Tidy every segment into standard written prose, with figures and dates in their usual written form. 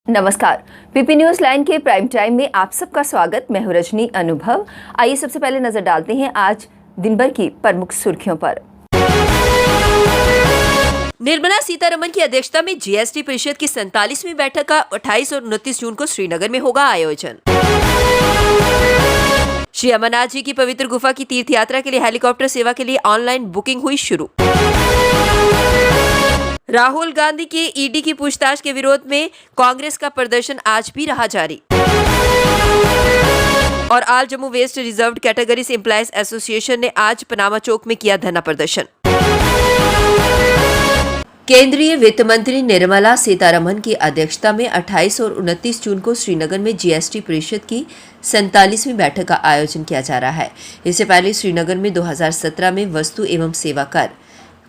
नमस्कार। PP news line के prime time में आप सबका स्वागत। मैं हूं रजनी अनुभव। आइए सबसे पहले नजर डालते हैं आज दिन भर की प्रमुख सुर्खियों पर। निर्मला सीतारमण की अध्यक्षता में जीएसटी परिषद की 47वीं बैठक का 28 और 29 जून को श्रीनगर में होगा आयोजन। श्री अमरनाथ जी की पवित्र गुफा की तीर्थ यात्रा के लिए हेलीकॉप्टर सेवा के लिए ऑनलाइन बुकिंग हुई शुरू। राहुल गांधी के ईडी की पूछताछ के विरोध में कांग्रेस का प्रदर्शन आज भी रहा जारी। और all Jammu west reserved categories employees association ने आज पनामा चौक में किया धरना प्रदर्शन। केंद्रीय वित्त मंत्री निर्मला सीतारमण की अध्यक्षता में 28 और 29 जून को श्रीनगर में जीएसटी परिषद की 47वीं बैठक का आयोजन किया जा रहा है। इससे पहले श्रीनगर में 2017 में वस्तु एवं सेवा कर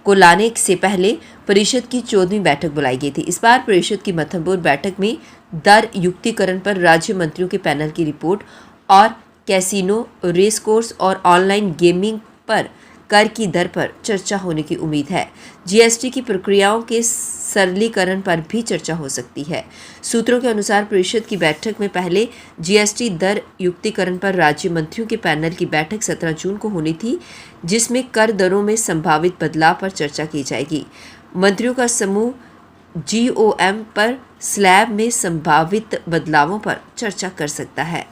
को लाने से पहले परिषद की 14वीं बैठक बुलाई गई थी। इस बार परिषद की मथुरपुर बैठक में दर युक्तिकरण पर राज्य मंत्रियों के पैनल की रिपोर्ट और कैसीनो, रेस कोर्स और ऑनलाइन गेमिंग पर कर की दर पर चर्चा होने की उम्मीद है। जीएसटी की प्रक्रियाओं के सरलीकरण पर भी चर्चा हो सकती है। सूत्रों के अनुसार परिषद की बैठक में पहले जीएसटी दर युक्तिकरण पर राज्य मंत्रियों के पैनल की बैठक 17 जून को होनी थी, जिसमें कर दरों में संभावित बदलाव पर चर्चा की जाएगी। मंत्रियों का समूह जीओएम पर स्लैब में संभावित बदलावों पर चर्चा कर सकता है।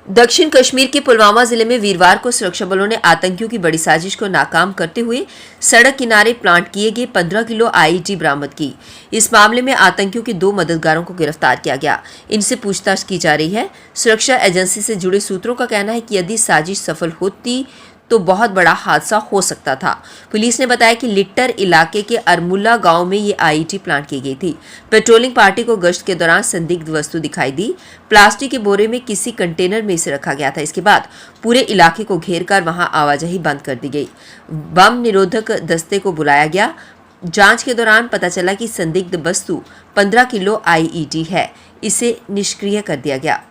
दक्षिण कश्मीर के पुलवामा जिले में वीरवार को सुरक्षा बलों ने आतंकियों की बड़ी साजिश को नाकाम करते हुए सड़क किनारे प्लांट किए गए 15 किलो आईईडी बरामद की। इस मामले में आतंकियों के 2 मददगारों को गिरफ्तार किया गया। इनसे पूछताछ की जा रही है। सुरक्षा एजेंसी से जुड़े सूत्रों का कहना है कि यदि साजिश सफल होती तो बहुत बड़ा हादसा हो सकता था। पुलिस ने बताया कि लिट्टर इलाके के अरमुल्ला गांव में ये आईईडी प्लांट की गई थी। पेट्रोलिंग पार्टी को गश्त के दौरान संदिग्ध वस्तु दिखाई दी। प्लास्टिक के बोरे में किसी कंटेनर में इसे रखा गया था। इसके बाद पूरे इलाके को घेर कर वहां आवाजाही बंद कर दी गई। बम निरोधक दस्ते को बुलाया गया। जांच के दौरान पता चला कि संदिग्ध वस्तु 15 किलो आईईडी है। इसे निष्क्रिय कर दिया गया।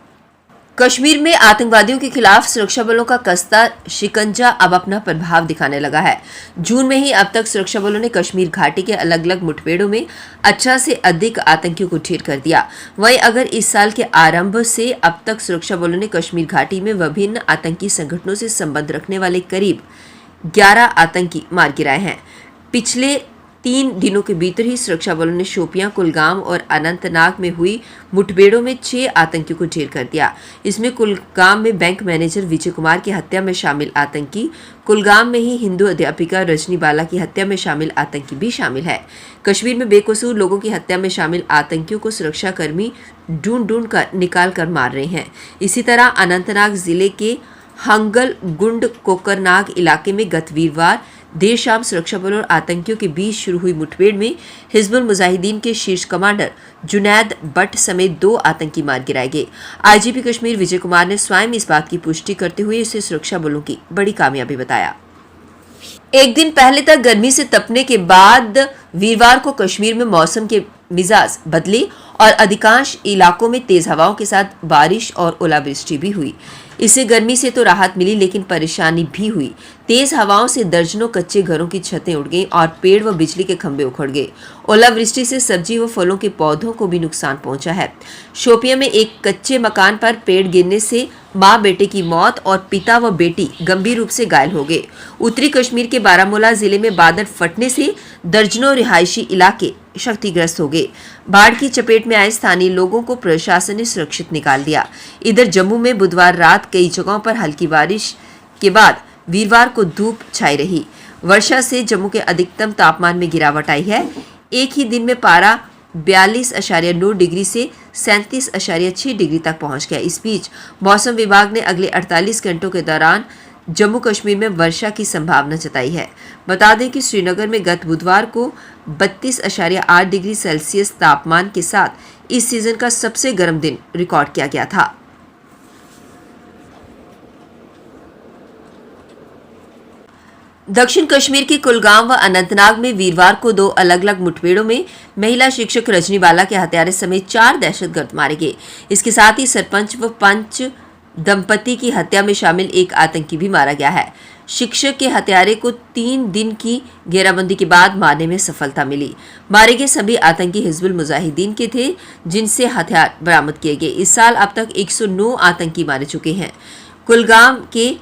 कश्मीर में आतंकवादियों के खिलाफ सुरक्षा बलों का कसता शिकंजा अब अपना प्रभाव दिखाने लगा है। जून में ही अब तक सुरक्षा बलों ने कश्मीर घाटी के अलग अलग मुठभेड़ों में 18 से अधिक आतंकियों को ढेर कर दिया। वहीं अगर इस साल के आरंभ से अब तक सुरक्षा बलों ने कश्मीर घाटी में विभिन्न आतंकी संगठनों से संबंध रखने वाले करीब 11 आतंकी मार गिराए हैं। पिछले 3 दिनों के भीतर ही सुरक्षा बलों ने शोपियां, कुलगाम और अनंतनाग में हुई मुठभेड़ों में 6 आतंकियों को ढेर कर दिया। इसमें कुलगाम में बैंक मैनेजर विजय कुमार की हत्या में शामिल आतंकी, कुलगाम में ही हिंदू अध्यापिका रजनी बाला की हत्या में शामिल आतंकी भी शामिल है। कश्मीर में बेकसूर लोगों की हत्या में शामिल आतंकियों को सुरक्षाकर्मी ढूंढ कर निकाल कर मार रहे हैं। इसी तरह अनंतनाग जिले के हंगल गुंड कोकरनाग इलाके में गत वीरवार देर शाम सुरक्षा बलों और आतंकियों के बीच शुरू हुई मुठभेड़ में हिजबुल मुजाहिदीन के शीर्ष कमांडर जुनैद बट समेत 2 आतंकी मार गिराए गए। आईजीपी कश्मीर विजय कुमार ने स्वयं इस बात की पुष्टि करते हुए इसे सुरक्षा बलों की बड़ी कामयाबी बताया। एक दिन पहले तक गर्मी से तपने के बाद वीरवार को कश्मीर में मौसम के मिजाज बदले और अधिकांश इलाकों में तेज हवाओं के साथ बारिश और ओलावृष्टि भी हुई। इससे गर्मी से तो राहत मिली, लेकिन परेशानी भी हुई। तेज हवाओं से दर्जनों कच्चे घरों की छतें उड़ गईं और पेड़ व बिजली के खंभे उखड़ गए। ओलावृष्टि से सब्जी व फलों के पौधों को भी नुकसान पहुंचा है। शोपियां में एक कच्चे मकान पर पेड़ गिरने से मां बेटे की मौत और पिता व बेटी गंभीर रूप से घायल हो गए। उत्तरी कश्मीर के बारामूला जिले में बादल फटने से दर्जनों रिहायशी इलाके क्षतिग्रस्त हो गए। बाढ़ की चपेट में आए स्थानीय लोगों को प्रशासन ने सुरक्षित निकाल दिया। इधर जम्मू में बुधवार रात कई जगहों पर हल्की बारिश के बाद वीरवार को धूप छाई रही। वर्षा से जम्मू के अधिकतम तापमान में गिरावट आई है। एक ही दिन में पारा 42.9 डिग्री से 37.6 डिग्री तक पहुंच गया। इस बीच मौसम विभाग ने अगले 48 घंटों के दौरान जम्मू कश्मीर में वर्षा की संभावना जताई है। बता दें कि श्रीनगर में गत बुधवार को 32.8 डिग्री सेल्सियस तापमान के साथ इस सीजन का सबसे गर्म दिन रिकॉर्ड किया गया था। दक्षिण कश्मीर के कुलगाम व अनंतनाग में वीरवार को 2 अलग अलग मुठभेड़ों में महिला शिक्षक रजनी बाला के हत्यारे समेत 4 दहशतगर्द मारे गए। इसके साथ ही सरपंच व पंच दंपति की हत्या में शामिल एक आतंकी भी मारा गया है। शिक्षक के हत्यारे को 3 दिन की घेराबंदी के बाद मारने में सफलता मिली। मारे गए सभी आतंकी हिजबुल मुजाहिदीन के थे, जिनसे हथियार बरामद किए गए। इस साल अब तक 109 आतंकी मारे चुके हैं। कुलगाम के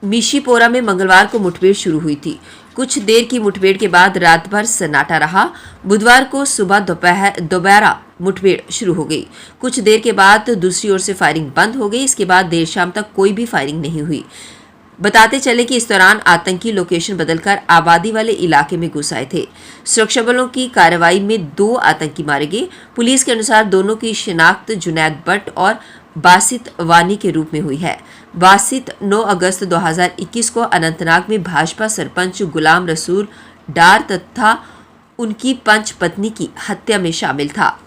मिशीपोरा में मंगलवार को मुठभेड़ शुरू हुई थी। कुछ देर की मुठभेड़ के बाद रात भर सन्नाटा रहा। बुधवार को सुबह दोबारा मुठभेड़ शुरू हो गई। कुछ देर के बाद दूसरी ओर से फायरिंग बंद हो गई। इसके बाद देर शाम तक कोई भी फायरिंग नहीं हुई। बताते चले कि इस दौरान आतंकी लोकेशन बदलकर आबादी वाले इलाके में घुस आए थे। सुरक्षा बलों की कार्रवाई में 2 आतंकी मारे गए। पुलिस के अनुसार दोनों की शिनाख्त जुनैद भट्ट और बासित वानी के रूप में हुई है। बासित 9 अगस्त 2021 को अनंतनाग में भाजपा सरपंच गुलाम रसूल डार तथा उनकी पंच पत्नी की हत्या में शामिल था।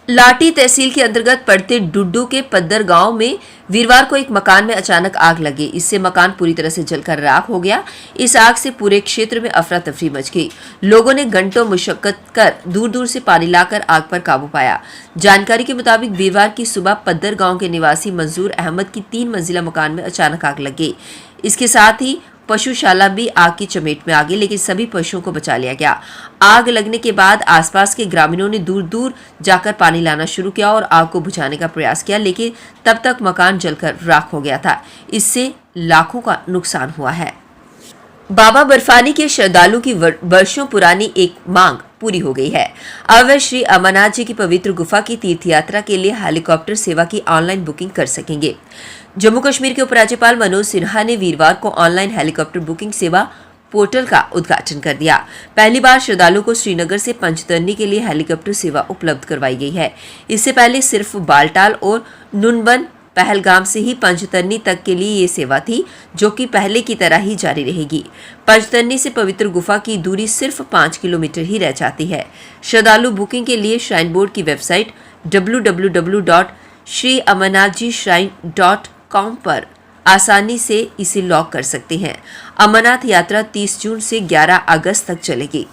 लाठी तहसील के अंतर्गत पड़ते डुड्डू के पद्दर गांव में वीरवार को एक मकान में अचानक आग लगी। इससे मकान पूरी तरह से जलकर राख हो गया। इस आग से पूरे क्षेत्र में अफरा तफरी मच गई। लोगों ने घंटों मुशक्कत कर दूर दूर से पानी लाकर आग पर काबू पाया। जानकारी के मुताबिक वीरवार की सुबह पद्दर गांव के निवासी मंजूर अहमद की 3 मंजिला मकान में अचानक आग लग गई। इसके साथ ही पशुशाला भी आग की चपेट में आ गई, लेकिन सभी पशुओं को बचा लिया गया। आग लगने के बाद आसपास के ग्रामीणों ने दूर दूर जाकर पानी लाना शुरू किया और आग को बुझाने का प्रयास किया, लेकिन तब तक मकान जलकर राख हो गया था। इससे लाखों का नुकसान हुआ है। बाबा बर्फानी के श्रद्धालु की वर्षों पुरानी एक मांग पूरी हो गई है। अब वे श्री अमरनाथ जी की पवित्र गुफा की तीर्थ यात्रा के लिए हेलीकॉप्टर सेवा की ऑनलाइन बुकिंग कर सकेंगे। जम्मू कश्मीर के उपराज्यपाल मनोज सिन्हा ने वीरवार को ऑनलाइन हेलीकॉप्टर बुकिंग सेवा पोर्टल का उद्घाटन कर दिया। पहली बार श्रद्धालुओं को श्रीनगर से पंचतरनी के लिए हेलीकॉप्टर सेवा उपलब्ध करवाई गई है। इससे पहले सिर्फ बालटाल और नुनवन पहलगाम से ही पंचतरनी तक के लिए ये सेवा थी, जो कि पहले की तरह ही जारी रहेगी। पंचतरनी से पवित्र गुफा की दूरी सिर्फ 5 किलोमीटर ही रह जाती है। श्रद्धालु बुकिंग के लिए श्राइन बोर्ड की वेबसाइट www.shriamarnathjishrine.com पर आसानी से इसे लॉग कर सकते हैं। अमरनाथ यात्रा 30 जून से 11 अगस्त तक चलेगी।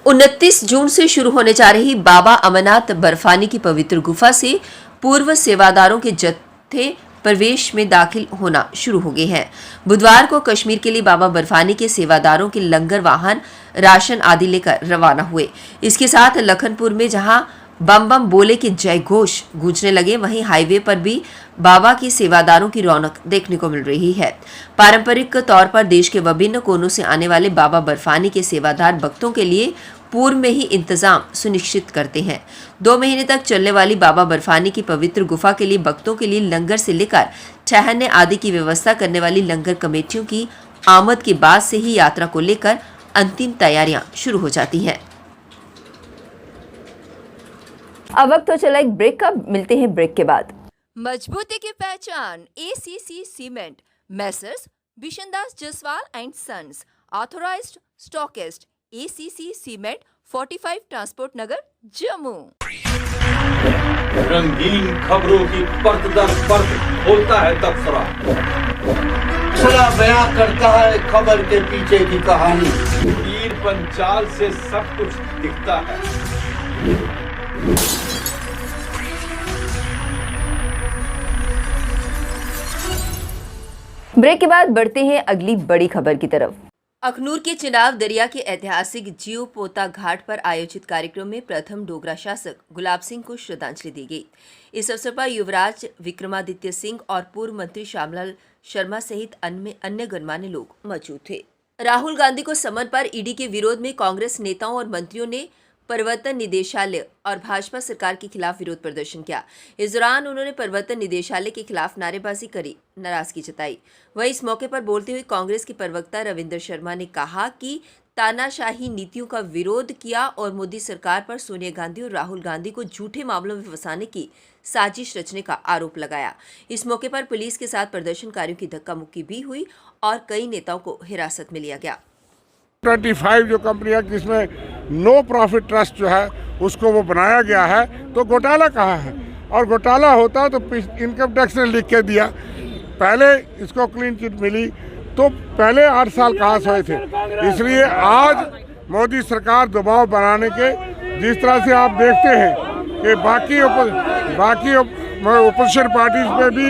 29 जून से शुरू होने जा रही बाबा अमरनाथ बर्फानी की पवित्र गुफा से पूर्व सेवादारों के जत्थे प्रवेश में दाखिल होना शुरू हो गए हैं। बुधवार को कश्मीर के लिए बाबा बर्फानी के सेवादारों के लंगर वाहन, राशन आदि लेकर रवाना हुए। इसके साथ लखनपुर में जहां बम बम बोले के जय घोष गूंजने लगे, वहीं हाईवे पर भी बाबा की सेवादारों की रौनक देखने को मिल रही है। पारंपरिक तौर पर देश के विभिन्न कोनों से आने वाले बाबा बर्फानी के सेवादार भक्तों के लिए पूर्व में ही इंतजाम सुनिश्चित करते हैं। 2 महीने तक चलने वाली बाबा बर्फानी की पवित्र गुफा के लिए भक्तों के लिए लंगर से लेकर ठहरने आदि की व्यवस्था करने वाली लंगर कमेटियों की आमद के बाद से ही यात्रा को लेकर अंतिम तैयारियां शुरू हो जाती हैं। अब वक्त तो चला एक ब्रेक का, मिलते हैं ब्रेक के बाद। मजबूती की पहचान ACC cement, messrs Bishandas Jaswal and sons, authorised stockist, ACC cement, 45 transport Nagar, Jammu. रंगीन खबरों की परत दर परत खोलता है तबसरा, बयां करता है खबर के पीछे की कहानी। तीर पंचाल से सब कुछ दिखता है। ब्रेक के बाद बढ़ते हैं अगली बड़ी खबर की तरफ। अखनूर के चिनाब दरिया के ऐतिहासिक जीव पोता घाट पर आयोजित कार्यक्रम में प्रथम डोगरा शासक गुलाब सिंह को श्रद्धांजलि दी गई। इस अवसर पर युवराज विक्रमादित्य सिंह और पूर्व मंत्री श्यामलाल शर्मा सहित अन्य गणमान्य लोग मौजूद थे। राहुल गांधी को समन पर ईडी के विरोध में कांग्रेस नेताओं और मंत्रियों ने प्रवर्तन निदेशालय और भाजपा सरकार के खिलाफ विरोध प्रदर्शन किया। इस दौरान उन्होंने प्रवर्तन निदेशालय के खिलाफ नारेबाजी करी, नाराजगी जताई। वहीं इस मौके पर बोलते हुए कांग्रेस के प्रवक्ता रविंद्र शर्मा ने कहा कि तानाशाही नीतियों का विरोध किया और मोदी सरकार पर सोनिया गांधी और राहुल गांधी को झूठे मामलों में फंसाने की साजिश रचने का आरोप लगाया। इस मौके पर पुलिस के साथ प्रदर्शनकारियों की धक्का मुक्की भी हुई और कई नेताओं को हिरासत में लिया गया। 25 जो कंपनियां जिसमें नो प्रॉफिट ट्रस्ट जो है उसको वो बनाया गया है, तो घोटाला कहाँ है? और घोटाला होता तो इनकम टैक्स ने लिख के दिया। पहले इसको क्लीन चिट मिली तो पहले 8 साल कहाँ सोए थे। इसलिए आज मोदी सरकार दबाव बनाने के, जिस तरह से आप देखते हैं कि बाकी ओपोजिशन पार्टीज पे भी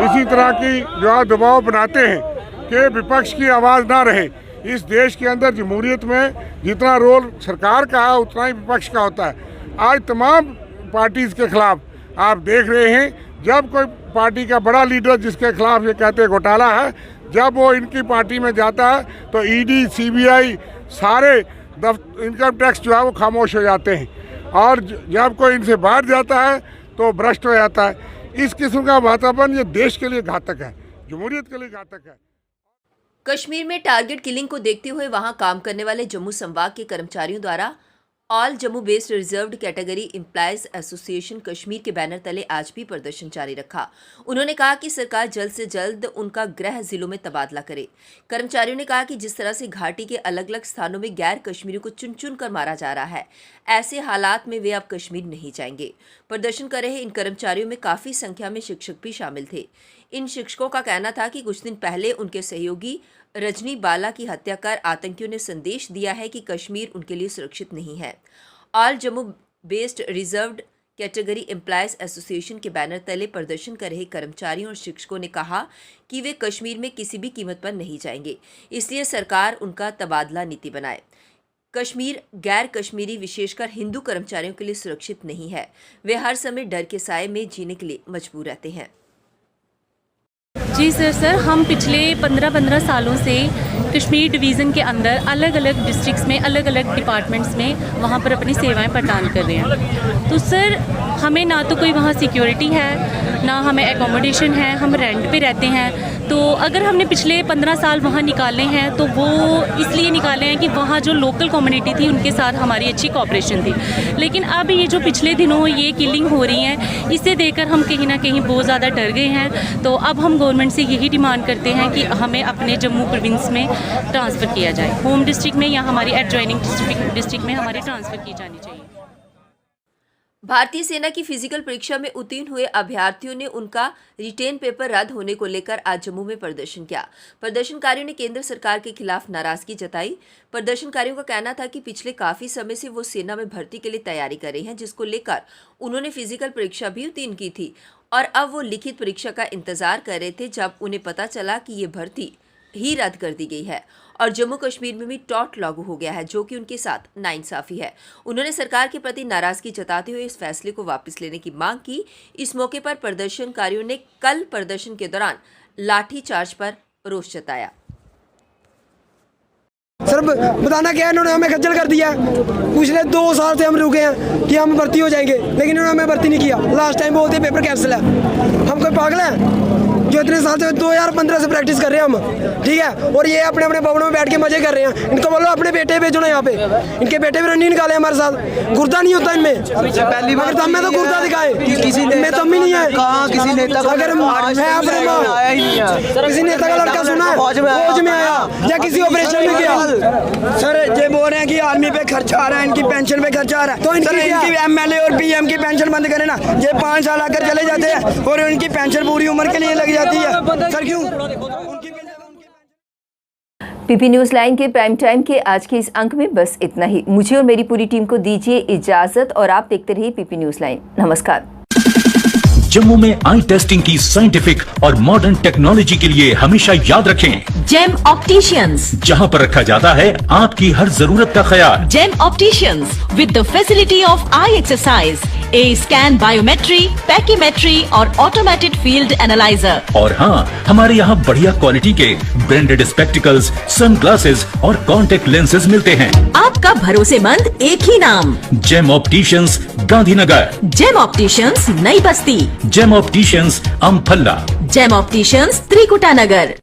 इसी तरह की जो है दबाव बनाते हैं कि विपक्ष की आवाज़ ना रहे। इस देश के अंदर जमहूरियत में जितना रोल सरकार का है उतना ही विपक्ष का होता है। आज तमाम पार्टीज़ के खिलाफ आप देख रहे हैं, जब कोई पार्टी का बड़ा लीडर जिसके खिलाफ ये कहते हैं घोटाला है, जब वो इनकी पार्टी में जाता है तो ईडी, सीबीआई सारे इनकम टैक्स जो है वो खामोश हो जाते हैं, और जब कोई इनसे बाहर जाता है तो भ्रष्ट हो जाता है। इस किस्म का वातावरण ये देश के लिए घातक है, जमहूरियत के लिए घातक है। कश्मीर में टारगेट किलिंग को देखते हुए वहां काम करने वाले जम्मू संभाग के कर्मचारियों द्वारा all Jammu based reserved category employees association Kashmir के बैनर तले आज भी प्रदर्शन जारी रखा। उन्होंने कहा कि सरकार जल्द से जल्द उनका गृह जिलों में तबादला करे। कर्मचारियों ने कहा कि जिस तरह से घाटी के अलग अलग स्थानों में गैर कश्मीरियों को चुन चुन कर मारा जा रहा है, ऐसे हालात में वे अब कश्मीर नहीं जाएंगे। प्रदर्शन कर रहे इन कर्मचारियों में काफी संख्या में शिक्षक भी शामिल थे। इन शिक्षकों का कहना था कि कुछ दिन पहले उनके सहयोगी रजनी बाला की हत्या कर आतंकियों ने संदेश दिया है कि कश्मीर उनके लिए सुरक्षित नहीं है। All Jammu based reserved category employees association के बैनर तले प्रदर्शन कर रहे कर्मचारियों और शिक्षकों ने कहा कि वे कश्मीर में किसी भी कीमत पर नहीं जाएंगे, इसलिए सरकार उनका तबादला नीति बनाए। कश्मीर गैर कश्मीरी विशेषकर हिंदू कर्मचारियों के लिए सुरक्षित नहीं है। वे हर समय डर के साए में जीने के लिए मजबूर रहते हैं। जी सर, हम पिछले 15 सालों से कश्मीर डिवीज़न के अंदर अलग अलग डिस्ट्रिक्ट्स में अलग अलग डिपार्टमेंट्स में वहाँ पर अपनी सेवाएं प्रदान कर रहे हैं। तो सर हमें ना तो कोई वहाँ सिक्योरिटी है, ना हमें एकोमोडेशन है, हम रेंट पे रहते हैं। तो अगर हमने पिछले 15 साल वहाँ निकाले हैं तो वो इसलिए निकाले हैं कि वहाँ जो लोकल कम्युनिटी थी उनके साथ हमारी अच्छी कोऑपरेशन थी। लेकिन अब ये जो पिछले दिनों ये किलिंग हो रही है, इसे देखकर हम कहीं ना कहीं बहुत ज़्यादा डर गए हैं। तो अब हम गवर्नमेंट से यही डिमांड करते हैं कि हमें अपने जम्मू प्रोविंस में ट्रांसफ़र किया जाए, होम डिस्ट्रिक्ट में या हमारी एडजॉइनिंग डिस्ट्रिक्ट में हमारी ट्रांसफ़र की जानी चाहिए। भारतीय सेना की फिजिकल परीक्षा में उत्तीर्ण हुए अभ्यर्थियों ने उनका रिटेन पेपर रद्द होने को लेकर आज जम्मू में प्रदर्शन किया। प्रदर्शनकारियों ने केंद्र सरकार के खिलाफ नाराजगी जताई। प्रदर्शनकारियों का कहना था कि पिछले काफी समय से वो सेना में भर्ती के लिए तैयारी कर रहे हैं, जिसको लेकर उन्होंने फिजिकल परीक्षा भी उत्तीर्ण की थी और अब वो लिखित परीक्षा का इंतजार कर रहे थे, जब उन्हें पता चला कि ये भर्ती ही रद्द कर दी गई है और जम्मू कश्मीर में भी टॉट लागू हो गया है, जो कि उनके साथ नाइंसाफी है। उन्होंने सरकार के प्रति नाराजगी जताते हुए इस फैसले को वापस लेने की मांग की। इस मौके पर प्रदर्शनकारियों ने कल प्रदर्शन के दौरान लाठीचार्ज पर रोष जताया। सर बताना क्या है, इन्होंने हमें खज्जल कर दिया। पिछले 2 साल से हम रुके हैं कि हम भर्ती हो जाएंगे, लेकिन इन्होंने हमें भर्ती नहीं किया। लास्ट टाइम बोलते पेपर कैंसिल है। हम कोई पागल हैं जो इतने साल से 2015 से प्रैक्टिस कर रहे हैं हम, ठीक है? और ये अपने अपने भवनों में बैठ के मजे कर रहे हैं। इनको बोलो अपने बेटे भेजो ना यहाँ पे। इनके बेटे भी नहीं निकाले हमारे साथ, गुर्दा नहीं होता इनमें। पहली बार तो हमें तो गुर्दा दिखाए, किसी में तो नहीं है। किसी नेता का अगर किसी नेता का लड़का सुना है फौज में आया या किसी ऑपरेशन में गया। सर ये बोल रहे हैं कि आर्मी पे खर्चा आ रहा है, इनकी पेंशन पे खर्चा आ रहा है, तो इनकी MLA और PM की पेंशन बंद करें ना। ये 5 साल आकर चले जाते हैं और उनकी पेंशन पूरी उम्र के लिए लग जाती है। सर क्यों? पीपी न्यूज़ लाइन के प्राइम टाइम के आज के इस अंक में बस इतना ही। मुझे और मेरी पूरी टीम को दीजिए इजाजत और आप देखते रहिए पीपी न्यूज़ लाइन। नमस्कार। जम्मू में आई टेस्टिंग की साइंटिफिक और मॉडर्न टेक्नोलॉजी के लिए हमेशा याद रखें जेम ऑप्टिशियंस, जहां पर रखा जाता है आपकी हर जरूरत का ख्याल। Gem opticians with the facility of eye exercise, A scan, biometry, pachymetry और ऑटोमेटेड फील्ड एनालाइजर। और हाँ, हमारे यहाँ बढ़िया क्वालिटी के ब्रांडेड स्पेक्टिकल्स, सनग्लासेस और कॉन्टेक्ट लेंसेज मिलते हैं। आपका भरोसेमंद एक ही नाम, Gem Opticians, Gandhinagar. Gem Opticians, Nai Basti. Gem Opticians, Amphalla. Gem Opticians, Trikuta नगर।